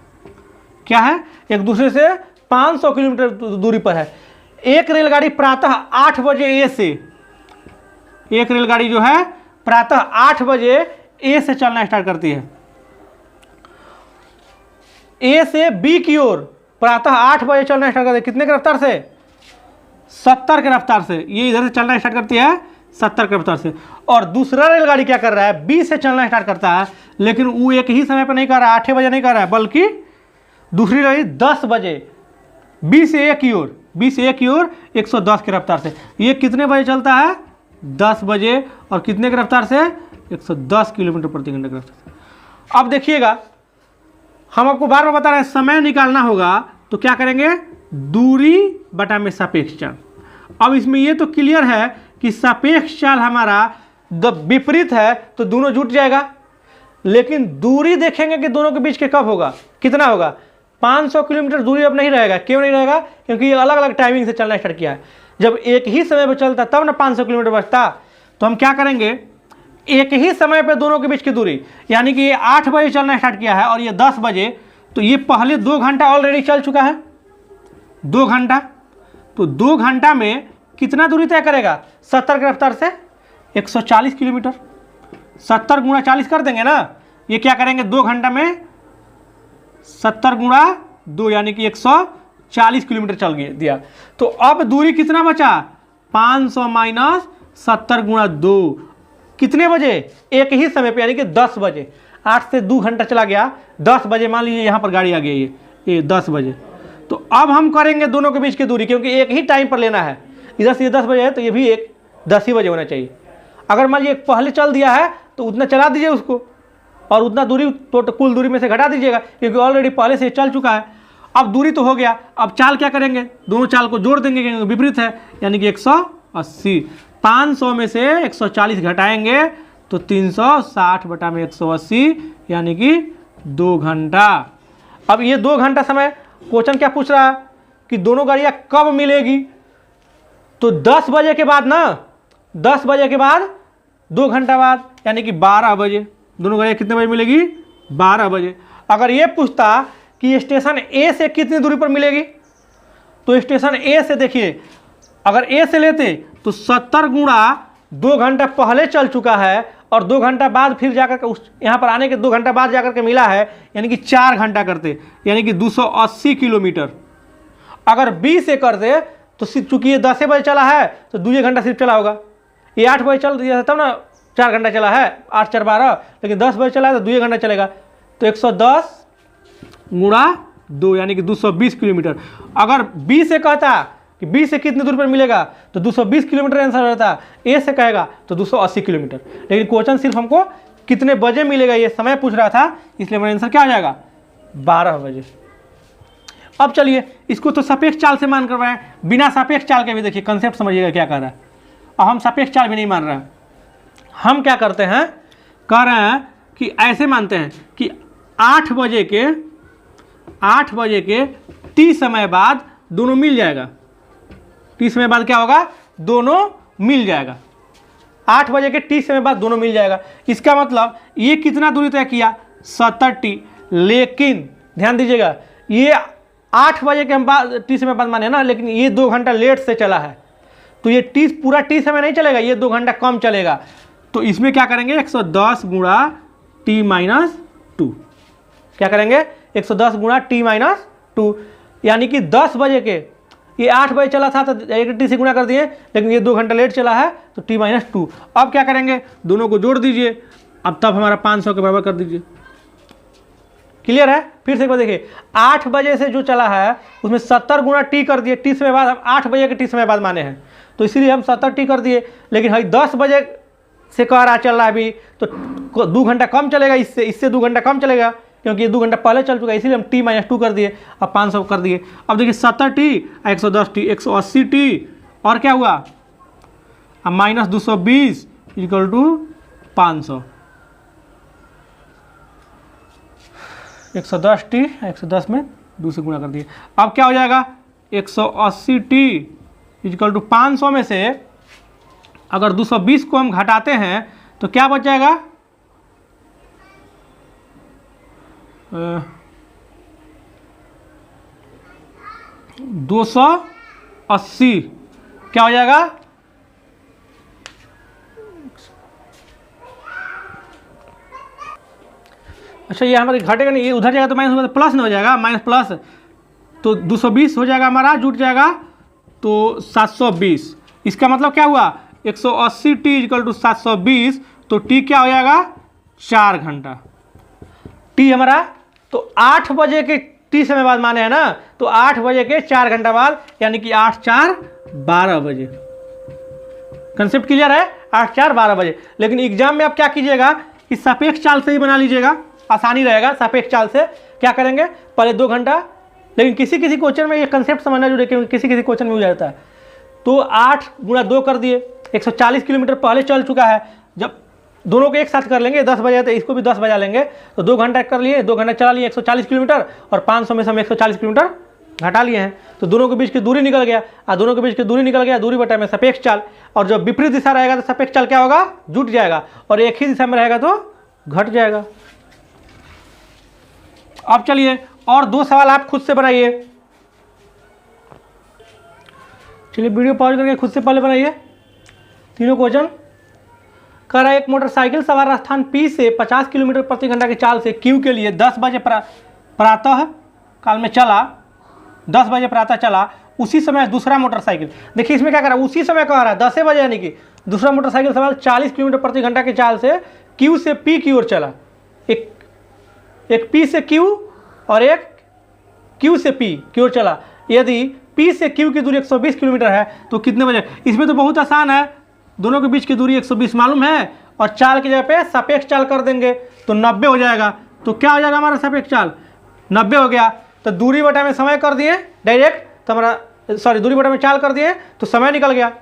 क्या है? एक दूसरे से 500 किलोमीटर दूरी पर है। एक रेलगाड़ी प्रातः 8 बजे ए से, एक रेलगाड़ी जो है प्रातः 8 बजे ए से चलना स्टार्ट करती है। ए से बी की ओर प्रातः 8 बजे चलना स्टार्ट करती है। कितने की रफ्तार से? 70 की रफ्तार से। ये इधर से चलना स्टार्ट करती है 70 की रफ्तार से। और दूसरा रेलगाड़ी क्या कर रहा है? बी से चलना स्टार्ट करता है, लेकिन वो एक ही समय पर नहीं कर रहा है, 8 बजे नहीं कर रहा है, बल्कि दूसरी रेलगाड़ी 10 बजे बी से ए की ओर, बी से ए की ओर 110 की रफ्तार से। ये कितने बजे चलता है? 10 बजे। और कितने की रफ्तार से? 110 किलोमीटर प्रति घंटे की रफ्तार से। अब देखिएगा, हम आपको बार बार बता रहे हैं समय निकालना होगा तो क्या करेंगे? दूरी बटा में सापेक्ष चाल। अब इसमें ये तो क्लियर है कि सापेक्ष चाल हमारा विपरीत है तो दोनों जुट जाएगा, लेकिन दूरी देखेंगे कि दोनों के बीच के कब होगा, कितना होगा? 500 किलोमीटर दूरी अब नहीं रहेगा। क्यों नहीं रहेगा? क्योंकि ये अलग अलग टाइमिंग से चलना स्टार्ट किया है। जब एक ही समय पर चलता तब ना 500 किलोमीटर बचता। तो हम क्या करेंगे? एक ही समय पे दोनों के बीच की दूरी, यानी कि ये 8 बजे चलना स्टार्ट किया है और ये 10 बजे, तो ये पहले 2 घंटा ऑलरेडी चल चुका है, 2 घंटा। तो 2 घंटा में कितना दूरी तय करेगा? 70 की रफ्तार से 140 किलोमीटर। 70 गुणा 40 कर देंगे ना, ये क्या करेंगे? 2 घंटा में 70 गुणा 2 यानी कि 140 किलोमीटर चल गया दिया। तो अब दूरी कितना बचा? 500 माइनस 70 गुणा 2, कितने बजे? एक ही समय पे, यानी कि 10 बजे। 8 से 2 घंटा चला गया, 10 बजे मान लीजिए यहाँ पर गाड़ी आ गई, ये 10 बजे। तो अब हम करेंगे दोनों के बीच की दूरी, क्योंकि एक ही टाइम पर लेना है। इधर से ये 10 बजे है तो ये भी एक 10 ही बजे होना चाहिए। अगर मान लीजिए पहले चल दिया है तो उतना चला दीजिए उसको, और उतना दूरी तो कुल दूरी में से घटा दीजिएगा, क्योंकि ऑलरेडी पहले से चल चुका है। अब दूरी तो हो गया, अब चाल क्या करेंगे? दोनों चाल को जोड़ देंगे क्योंकि विपरीत है, यानी कि 180। 500 में से 140 घटाएंगे तो 360 बटा में 180, यानी कि 2 घंटा। अब ये 2 घंटा समय क्वेश्चन क्या पूछ रहा है कि दोनों गाड़ियाँ कब मिलेगी? तो 10 बजे के बाद ना, 10 बजे के बाद 2 घंटा बाद, यानी कि 12 बजे। दोनों गाड़ियाँ कितने बजे मिलेगी? 12 बजे। अगर ये पूछता कि स्टेशन ए से कितनी दूरी पर मिलेगी, तो स्टेशन ए से देखिए, अगर ए से लेते तो 70 गुणा 2 घंटा पहले चल चुका है और 2 घंटा बाद फिर जाकर के उस यहाँ पर आने के 2 घंटा बाद जाकर के मिला है, यानी कि 4 घंटा करते, यानी कि 280 किलोमीटर। अगर बी से करते तो सिर्फ चूंकि ये 10 बजे चला है तो 2 घंटा सिर्फ चला होगा। ये 8 बजे चल दिया तब ना 4 घंटा चला है, 8 4 12, लेकिन 10 बजे चला है तो 2 घंटा चलेगा। तो 110 गुणा 2 यानी कि 220 किलोमीटर। अगर बी से कहता कि बी से कितनी दूर पर मिलेगा तो 220 किलोमीटर आंसर रहता। ए से कहेगा तो 280 किलोमीटर। लेकिन क्वेश्चन सिर्फ हमको कितने बजे मिलेगा ये समय पूछ रहा था, इसलिए मेरा आंसर क्या आ जाएगा 12 बजे। अब चलिए इसको तो सापेक्ष चाल से मान करवाएं, बिना सापेक्ष चाल के भी देखिए कंसेप्ट समझिएगा क्या कर रहा है। और हम सापेक्ष चाल भी नहीं मान रहे हैं, हम क्या करते हैं, कह रहे हैं कि ऐसे मानते हैं कि 8 बजे के टी समय बाद दोनों मिल जाएगा। टी समय बाद क्या होगा, दोनों मिल जाएगा। 8 बजे के टी समय बाद दोनों मिल जाएगा। इसका मतलब ये कितना दूरी तय किया 70 टी, लेकिन ध्यान दीजिएगा ये 8 बजे के हम बाद टी समय बाद माने ना, लेकिन ये 2 घंटा लेट से चला है तो ये टी पूरा टी समय नहीं चलेगा, ये 2 घंटा कम चलेगा। तो इसमें क्या करेंगे 110 गुणा टी माइनस 2, क्या करेंगे 110 गुणा टी माइनस 2, यानी कि 10 बजे के, ये 8 बजे चला था तो 1 टी से गुणा कर दिए, लेकिन ये 2 घंटा लेट चला है तो टी माइनस 2। अब क्या करेंगे, दोनों को जोड़ दीजिए, अब तब हमारा 500 के बराबर कर दीजिए। क्लियर है। फिर से एक बार देखिए, 8 बजे से जो चला है उसमें 70 गुणा टी कर दिए, टी समय बाद हम 8 बजे के टी समय बाद माने हैं तो इसीलिए हम 70 टी कर दिए। लेकिन भाई 10 बजे से कह रहा चल रहा है अभी तो 2 घंटा कम चलेगा, इससे 2 घंटा कम चलेगा क्योंकि ये 2 घंटा पहले चल चुका है, इसीलिए हम टी माइनस 2 कर दिए। अब 500 कर दिए। अब देखिए 70 टी 110 टी 180 टी और क्या हुआ, अब माइनस 220 इक्वल टू 500। 110 टी 110 में 2 से गुणा कर दिए। अब क्या हो जाएगा 180 टी इक्वल टू 500 में से अगर 220 को हम घटाते हैं तो क्या बच जाएगा 280, क्या हो जाएगा अच्छा ये हमारे घटेगा नहीं, ये उधर जाएगा तो माइनस प्लस नहीं हो जाएगा, माइनस प्लस तो 220 हो जाएगा हमारा, जुट जाएगा तो 720। इसका मतलब क्या हुआ 180 टी इक्वल टू 720, तो टी क्या हो जाएगा 4 घंटा। टी हमारा तो 8 बजे के टी समय बाद माने हैं ना, तो 8 बजे के 4 घंटा बाद यानी कि 8 4 12 बजे। कंसेप्ट क्लियर है, 8 4 12 बजे। लेकिन एग्जाम में आप क्या कीजिएगा कि सापेक्ष चाल से ही बना लीजिएगा, आसानी रहेगा। सापेक्ष चाल से क्या करेंगे, पहले 2 घंटा, लेकिन किसी किसी क्वेश्चन में ये कंसेप्ट समझना जरूरी है क्योंकि किसी किसी क्वेश्चन में हो जाता है। तो 8 गुणा 2 कर दिए, 140 किलोमीटर पहले चल चुका है। जब दोनों को एक साथ कर लेंगे 10 बजे तो इसको भी 10 बजा लेंगे, तो 2 घंटा कर लिए, 2 घंटा चला लिए 140 किलोमीटर और 500 में से हम 140 किलोमीटर घटा लिए हैं, तो दोनों के बीच की दूरी निकल गया। और दोनों के बीच की दूरी निकल गया, दूरी बटा में सापेक्ष चाल, और जब विपरीत दिशा रहेगा तो सापेक्ष चाल क्या होगा, जुट जाएगा, और एक ही दिशा में रहेगा तो घट जाएगा। अब चलिए और 2 सवाल आप खुद से बनाइए। चलिए वीडियो पॉज करके खुद से पहले बनाइए तीनों क्वेश्चन। कह रहा है एक मोटरसाइकिल सवार स्थान P से 50 किलोमीटर प्रति घंटा की चाल से Q के लिए 10 बजे प्रातः काल में चला, 10 बजे प्रातः चला। उसी समय दूसरा मोटरसाइकिल, देखिए इसमें क्या कर रहा है, उसी समय कह रहा है 10 बजे, यानी कि दूसरा मोटरसाइकिल सवार 40 किलोमीटर प्रति घंटा की चाल से Q से P की ओर चला। एक P से Q और एक Q से P की ओर चला। यदि P से Q की दूरी 120 किलोमीटर है तो कितने बजे, इसमें तो बहुत आसान है, दोनों के बीच की दूरी 120 मालूम है और चाल की जगह पे सापेक्ष चाल कर देंगे तो 90 हो जाएगा। तो क्या हो जाएगा हमारा सापेक्ष चाल 90 हो गया। तो दूरी बटा में समय कर दिए डायरेक्ट, तो हमारा सॉरी दूरी बटा में चाल कर दिए तो समय निकल गया।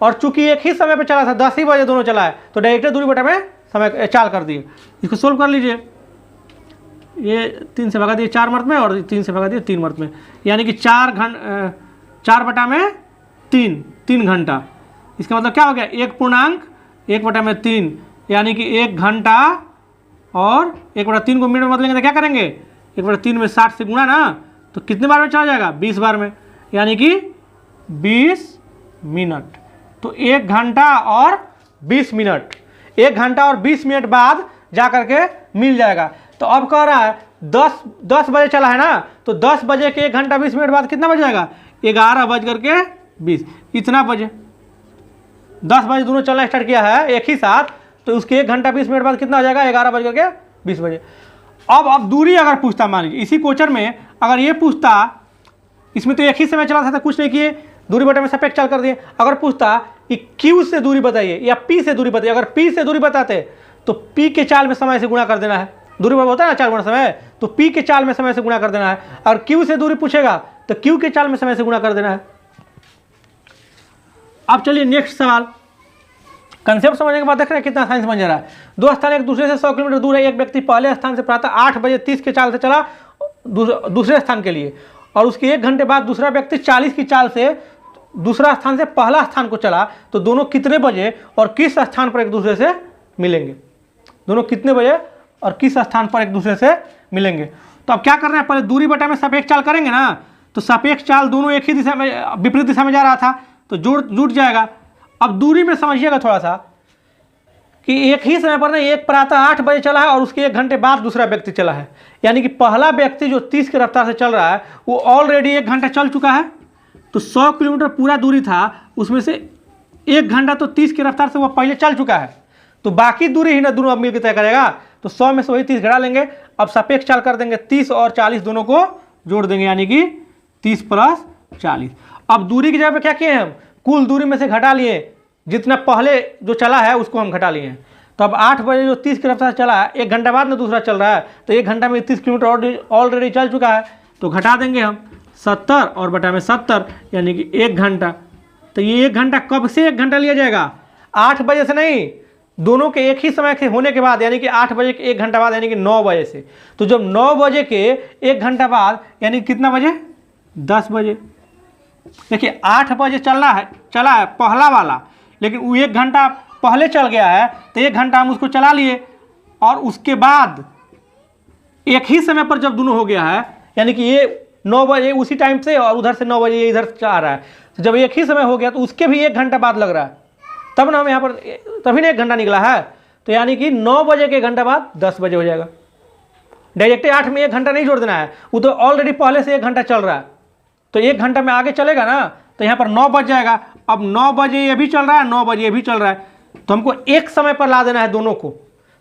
और चूंकि एक ही समय पे चला था, 10 ही बजे दोनों चला है, तो डायरेक्ट दूरी बटा में समय चाल कर दिए। इसको सोल्व कर लीजिए, ये 3 से भगा दिए 4 मर्द में और 3 से भगा दिए 3 मर्द में, यानी कि 4 बटा में 3 घंटा। इसका मतलब क्या हो गया 1 पूर्णांक 1 बटा में 3, यानी कि 1 घंटा, और 1 बटा 3 को मिनट में बदलेंगे तो क्या करेंगे 1 बटा 3 में 60 से गुणा ना, तो कितने बार में चला जाएगा 20 बार में, यानी कि 20 मिनट। तो 1 घंटा और 20 मिनट, 1 घंटा और 20 मिनट बाद जा करके मिल जाएगा। तो अब कह रहा है 10 बजे चला है ना, तो 10 बजे के 1 घंटा 20 मिनट बाद कितना बज जाएगा 11:20 इतना बजे 10 बजे दोनों चलना स्टार्ट किया है एक ही साथ, तो उसके 1 घंटा 20 मिनट बाद कितना हो जाएगा 11:20 बजे। अब दूरी अगर पूछता, मान लीजिए इसी क्वेश्चन में अगर ये पूछता, इसमें तो एक ही समय चला था तो कुछ नहीं किए, दूरी बटे में सापेक्ष चाल कर दिए। अगर पूछता कि Q से दूरी बताइए या P से दूरी बताइए, अगर P से दूरी बताते तो P के चाल में समय से गुणा कर देना है, दूरी होता है ना 4 गुणा समय, तो P के चाल में समय से गुणा कर देना है। और Q से दूरी पूछेगा तो Q के चाल में समय से गुणा कर देना है। अब चलिए नेक्स्ट सवाल, कंसेप्ट समझने के बाद देख रहे हैं कितना साइंस बन जा रहा है। दो स्थान एक दूसरे से 100 किलोमीटर दूर है, एक व्यक्ति पहले स्थान से प्रातः 8:30 के चाल से चला दूसरे स्थान के लिए, और उसके 1 घंटे बाद दूसरा व्यक्ति 40 की चाल से दूसरा स्थान से पहला स्थान को चला, तो दोनों कितने बजे और किस स्थान पर एक दूसरे से मिलेंगे? दोनों कितने बजे और किस स्थान पर एक दूसरे से मिलेंगे? तो अब क्या करना है, पहले दूरी बटा में सापेक्ष चाल करेंगे ना, तो सापेक्ष चाल दोनों एक ही दिशा में विपरीत दिशा में जा रहा था तो जुट जाएगा। अब दूरी में समझिएगा थोड़ा सा कि एक ही समय पर ना, एक प्रातः 8 बजे चला है और उसके 1 घंटे बाद दूसरा व्यक्ति चला है, यानी कि पहला व्यक्ति जो 30 की रफ्तार से चल रहा है वो ऑलरेडी 1 घंटा चल चुका है। तो 100 किलोमीटर पूरा दूरी था, उसमें से 1 घंटा तो 30 की रफ्तार से वो पहले चल चुका है, तो बाकी दूरी ही ना दोनों अब मिलकर तय करेगा। तो 100 में से वही 30 घटा लेंगे। अब सापेक्ष चाल कर देंगे, 30 और 40 दोनों को जोड़ देंगे, यानी कि 30 + 40। अब दूरी की जगह पे क्या किए हम, कुल दूरी में से घटा लिए, जितना पहले जो चला है उसको हम घटा लिए हैं। तो अब 8 बजे जो 30 की रफ्तार से चला है, 1 घंटा बाद में दूसरा चल रहा है, तो 1 घंटा में 30 किलोमीटर ऑलरेडी चल चुका है, तो घटा देंगे हम 70 और बटा में 70, यानी कि 1 घंटा। तो ये 1 घंटा कब से 1 घंटा लिया जाएगा? 8 बजे से नहीं, दोनों के एक ही समय के होने के बाद, यानी कि 8 बजे के 1 घंटा बाद, यानी कि 9 बजे से। तो जब 9 बजे के 1 घंटा बाद, यानी कितना बजे? 10 बजे। देखिए 8 बजे चला है पहला वाला, लेकिन वो 1 घंटा पहले चल गया है, तो 1 घंटा हम उसको चला लिए, और उसके बाद एक ही समय पर जब दोनों हो गया है, यानी कि ये 9 बजे उसी टाइम से और उधर से 9 बजे ये इधर आ रहा है, तो जब एक ही समय हो गया तो उसके भी 1 घंटा बाद लग रहा है, तब ना हम यहाँ पर तभी ना 1 घंटा निकला है। तो यानी कि 9 बजे के 1 घंटा बाद 10 बजे हो जाएगा। डायरेक्ट 8 में 1 घंटा नहीं जोड़ देना है, वो तो ऑलरेडी पहले से 1 घंटा चल रहा है, तो 1 घंटा में आगे चलेगा ना, तो यहाँ पर 9 बज जाएगा। अब 9 बजे ये भी चल रहा है, 9 बजे ये भी चल रहा है, तो हमको एक समय पर ला देना है दोनों को।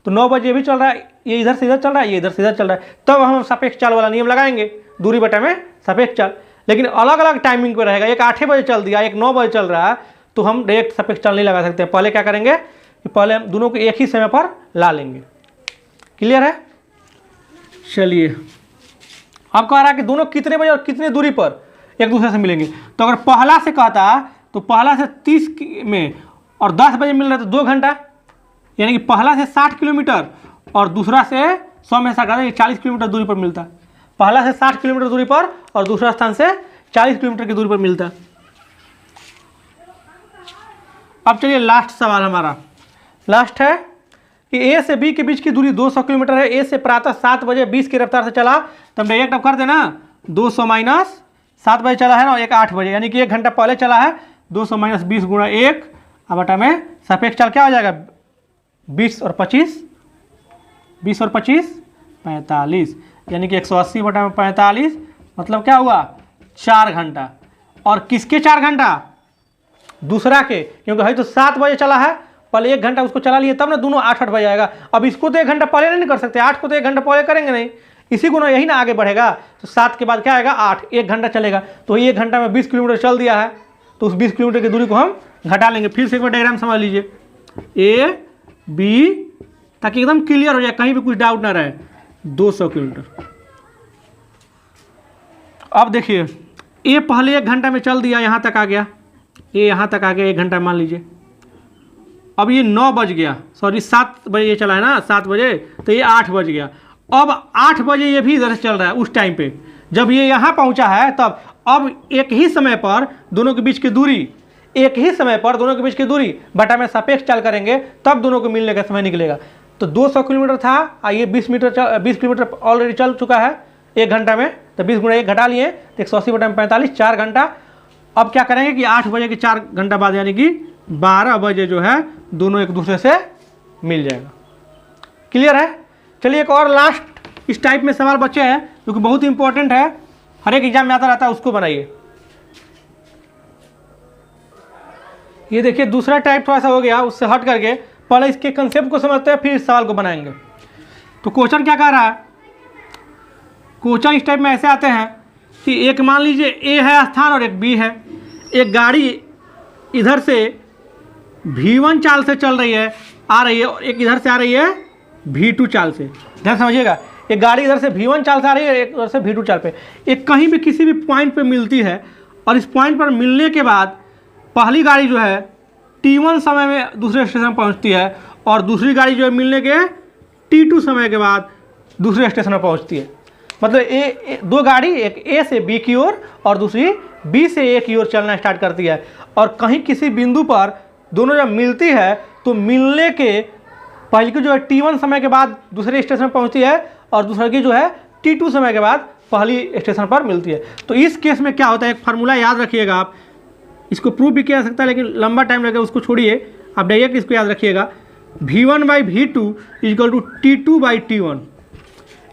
तो 9 बजे ये भी चल रहा है, ये इधर से इधर चल रहा है, ये इधर से इधर चल रहा है, तब हम सापेक्ष चाल वाला नियम लगाएंगे, दूरी बटा में सापेक्ष चाल। लेकिन अलग अलग टाइमिंग पर रहेगा, एक 8 बजे चल दिया, एक 9 बजे चल रहा है, तो हम डायरेक्ट सापेक्ष चाल नहीं लगा सकते। पहले क्या करेंगे कि पहले हम दोनों को एक ही समय पर ला लेंगे। क्लियर है? चलिए अब कह रहा है कि दोनों कितने बजे और कितने दूरी पर एक दूसरे से मिलेंगे। तो अगर पहला से कहता तो पहला से 30 में और 10 बजे मिल रहा है तो 2 घंटा, यानी कि पहला से 60 किलोमीटर और दूसरा से 100 में 60, 40 किलोमीटर दूरी पर मिलता है। पहला से 60 किलोमीटर दूरी पर और दूसरा स्थान से 40 किलोमीटर की दूरी पर मिलता है। अब चलिए लास्ट सवाल हमारा लास्ट है कि ए से बी के बीच की दूरी 200 किलोमीटर है। ए से प्रातः 7 बजे 20 की रफ्तार से चला, तो हम डायरेक्ट अब कर देना 200 माइनस 7 बजे चला है ना, 8 बजे, यानी कि 1 घंटा पहले चला है। 200 माइनस 20 गुणा 1, अब बटा में सापेक्ष चाल क्या हो जाएगा? 20 और 25 45, यानी कि 180 बटा में 45, मतलब क्या हुआ? 4 घंटा। और किसके 4 घंटा? दूसरा के, क्योंकि भाई तो 7 बजे चला है, पहले 1 घंटा उसको चला लिए, तब ना दोनों 8 बजे आएगा। अब इसको तो 1 घंटा पहले नहीं कर सकते, 8 को तो 1 घंटा पहले करेंगे नहीं, इसी को ना यही ना आगे बढ़ेगा। तो 7 के बाद क्या आएगा? 8, 1 घंटा चलेगा, तो 1 घंटा में 20 किलोमीटर चल दिया है, तो उस 20 किलोमीटर की दूरी को हम घटा लेंगे। फिर से एक बार डायग्राम समझ लीजिए, ए बी, ताकि एकदम क्लियर हो जाए, कहीं भी कुछ डाउट ना रहे। 200 किलोमीटर। अब देखिए ए पहले 1 घंटा में चल दिया, यहाँ तक आ गया, ये यहाँ तक आ गया 1 घंटा मान लीजिए। अब ये 9 बज गया, सॉरी 7 बजे ये चला है ना, 7 बजे, तो ये 8 बज गया। अब 8 बजे ये भी इधर से चल रहा है। उस टाइम पे जब ये यहाँ पहुँचा है, तब अब एक ही समय पर दोनों के बीच की दूरी, एक ही समय पर दोनों के बीच की दूरी बटा में सापेक्ष चाल करेंगे, तब दोनों को मिलने का समय निकलेगा। तो 200 किलोमीटर था, ये 20 किलोमीटर ऑलरेडी चल चुका है 1 घंटा में, तो 20 गुणा 1 घटा लिए, तो 180 बटा में 45, 4 घंटा। अब क्या करेंगे कि 8 बजे के 4 घंटा बाद, यानी कि 12 बजे जो है दोनों एक दूसरे से मिल जाएगा। क्लियर है? चलिए एक और लास्ट इस टाइप में सवाल बचे हैं, जो कि बहुत इंपॉर्टेंट है, हर एक एग्जाम में आता रहता है, उसको बनाइए। ये देखिए दूसरा टाइप थोड़ा सा हो गया, उससे हट करके पहले इसके कंसेप्ट को समझते हैं, फिर इस सवाल को बनाएंगे। तो क्वेश्चन क्या कह रहा है, क्वेश्चन इस टाइप में ऐसे आते हैं कि एक मान लीजिए ए है स्थान और एक बी है। एक गाड़ी इधर से V1 चाल से चल रही है, आ रही है, और एक इधर से आ रही है V2 चाल से। ध्यान समझिएगा, एक गाड़ी इधर से V1 चाल से आ रही है, एक इधर से V2 चाल पे। एक कहीं भी किसी भी पॉइंट पे मिलती है, और इस पॉइंट पर मिलने के बाद पहली गाड़ी जो है T1 समय में दूसरे स्टेशन पर पहुंचती है, और दूसरी गाड़ी जो है मिलने के T2 समय के बाद दूसरे स्टेशन पर पहुंचती है। मतलब दो गाड़ी, एक ए से बी की ओर और दूसरी बी से ए की ओर चलना स्टार्ट करती है, और कहीं किसी बिंदु पर दोनों जब मिलती है तो मिलने के पहले की जो है T1 समय के बाद दूसरे स्टेशन पर पहुंचती है, और दूसरे की जो है T2 समय के बाद पहली स्टेशन पर मिलती है। तो इस केस में क्या होता है, एक फार्मूला याद रखिएगा आप, इसको प्रूव भी किया जा सकता है लेकिन लंबा टाइम लगेगा, उसको छोड़िए, आप डायरेक्ट इसको याद रखिएगा। V1/V2 इक्वल टू T2/T1,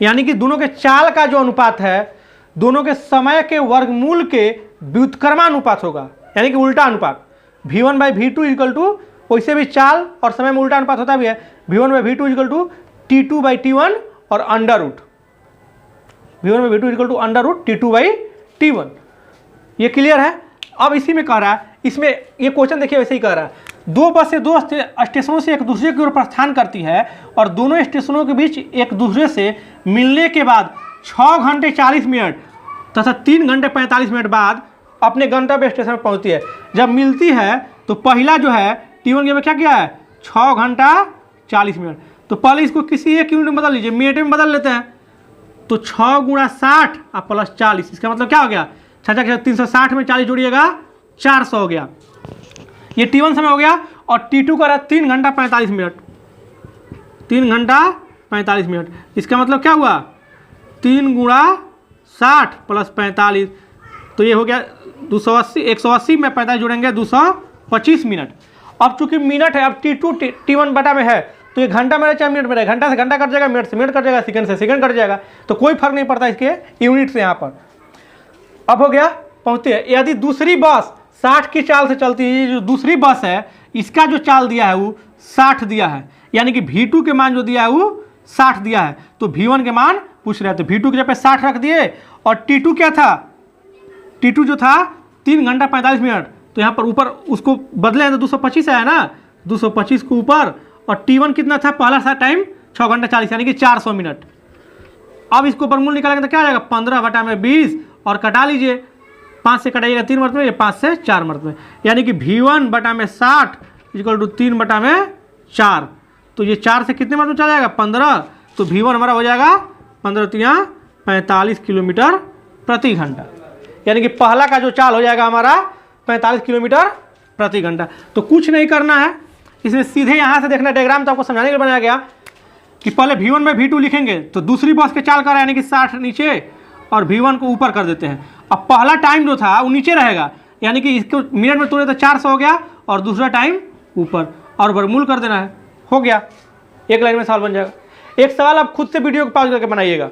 यानी कि दोनों के चाल का जो अनुपात है दोनों के समय के वर्गमूल के व्युत्क्रमानुपात होगा, यानी कि उल्टा अनुपात। V1/V2 इक्वल टू, वैसे भी चाल और समय में उल्टा अनुपात होता भी है, V1/V2 इक्वल टू T2/T1 और under root, V1/V2 equal to under root T2/T1। ये क्लियर है। अब इसी में कह रहा है, इसमें ये क्वेश्चन देखिए वैसे ही कह रहा है, दो बसें दो स्टेशनों से एक दूसरे की ओर प्रस्थान करती है, और दोनों स्टेशनों के बीच एक दूसरे से मिलने के बाद 6 घंटे 40 मिनट तथा 3 घंटे 45 मिनट बाद अपने गंतव्य स्टेशन पर पहुंचती है। जब मिलती है तो पहला जो है T1 के में क्या किया है, 6 घंटा 40 मिनट। तो पहले इसको किसी एक यूनिट में बदल लीजिए, मिनट में बदल लेते हैं। तो 6 गुणा 60 और प्लस 40, इसका मतलब क्या हो गया, 360 में 40 जोड़िएगा 400 हो गया। ये T1 समय हो गया, और T2 का रहा 3 घंटा 45 मिनट, 3 घंटा 45 मिनट। इसका मतलब क्या हुआ, 3 गुणा 60 प्लस 45, तो ये हो गया 280, 180 में 45 जोड़ेंगे 225 मिनट। अब चूंकि मिनट है, अब T2 T1 बटा में है, तो ये घंटा में चाहे मिनट में रहे, घंटा से घंटा कट जाएगा, मिनट से मिनट कट जाएगा, सेकंड से सेकंड कट जाएगा, तो कोई फर्क नहीं पड़ता इसके यूनिट से यहाँ पर। अब हो गया पहुँचते हैं। यदि दूसरी बस 60 की चाल से चलती है, ये जो दूसरी बस है इसका जो चाल दिया है वो 60 दिया है, यानी कि V2 के मान जो दिया है वो 60 दिया है, तो V1 के मान पूछ रहे थे, V2 के जगह पे 60 रख दिए, और T2 क्या था, T2 जो था 3 घंटा 45 मिनट, तो यहाँ पर ऊपर उसको बदले हैं तो 225 आया ना, 225 को ऊपर, और T1 कितना था पहला सा टाइम 6 घंटा 40, यानी कि 400 मिनट। अब इसको वर्गमूल निकालेंगे तो क्या आ जाएगा, 15 बटा में 20, और कटा लीजिए, 5 से कटाइएगा 3 मरतबे, ये 5 से 4 मरतबे, यानी कि V1 बटा में 60 इक्वल टू 3 बटा में 4। तो ये 4 से कितने मरतबे चला जाएगा, 15, तो V1 हमारा हो जाएगा 15 45 किलोमीटर प्रति घंटा, यानी कि पहला का जो चाल हो जाएगा हमारा 45 किलोमीटर प्रति घंटा। तो कुछ नहीं करना है इसमें, सीधे यहाँ से देखना, डायग्राम तो आपको समझाने के लिए बनाया गया कि पहले V1/V2 लिखेंगे, तो दूसरी बस के चाल कर यानी कि 60 नीचे और V1 को ऊपर कर देते हैं। अब पहला टाइम जो था वो नीचे रहेगा, यानी कि इसको मिनट में तोड़े तो 400 हो गया, और दूसरा टाइम ऊपर, और वर्गमूल कर देना है, हो गया, एक लाइन में सवाल बन जाएगा। एक सवाल आप खुद से वीडियो को पॉज करके बनाइएगा,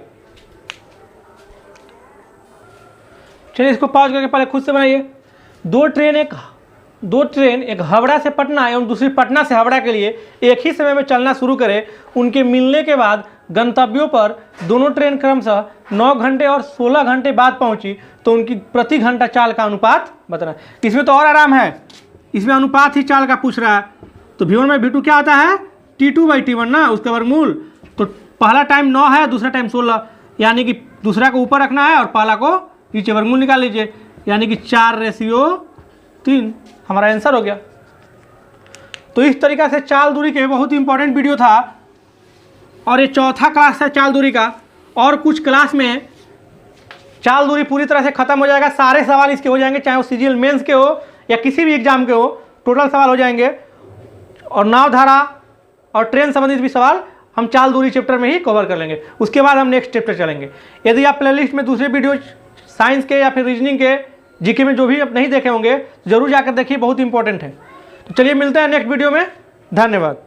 चलिए इसको पॉज करके पहले खुद से बनाइए। दो ट्रेन एक हावड़ा से पटना एवं दूसरी पटना से हावड़ा के लिए एक ही समय में चलना शुरू करे, उनके मिलने के बाद गंतव्यों पर दोनों ट्रेन क्रमशः 9 घंटे और 16 घंटे बाद पहुंची, तो उनकी प्रति घंटा चाल का अनुपात बताना। इसमें तो और आराम है, इसमें अनुपात ही चाल का पूछ रहा है। तो V1/V2 क्या होता है, T2/T1 ना, उसका वर्गमूल। तो पहला टाइम 9 है, दूसरा टाइम 16, यानी कि दूसरा को ऊपर रखना है और पहला को नीचे, वर्गमूल निकाल लीजिए, यानी कि 4:3 हमारा आंसर हो गया। तो इस तरीक़ा से चाल दूरी के बहुत ही इंपॉर्टेंट वीडियो था, और ये चौथा क्लास है चाल दूरी का, और कुछ क्लास में चाल दूरी पूरी तरह से खत्म हो जाएगा, सारे सवाल इसके हो जाएंगे, चाहे वो CGL मेंस के हो या किसी भी एग्जाम के हो, टोटल सवाल हो जाएंगे, और नाव धारा और ट्रेन संबंधित भी सवाल हम चाल दूरी चैप्टर में ही कवर कर लेंगे। उसके बाद हम नेक्स्ट चैप्टर चलेंगे। यदि आप प्लेलिस्ट में दूसरे वीडियो साइंस के या फिर रीजनिंग के, जीके में जो भी आप नहीं देखे होंगे, जरूर जाकर देखिए, बहुत इंपॉर्टेंट है। तो चलिए मिलते हैं नेक्स्ट वीडियो में, धन्यवाद।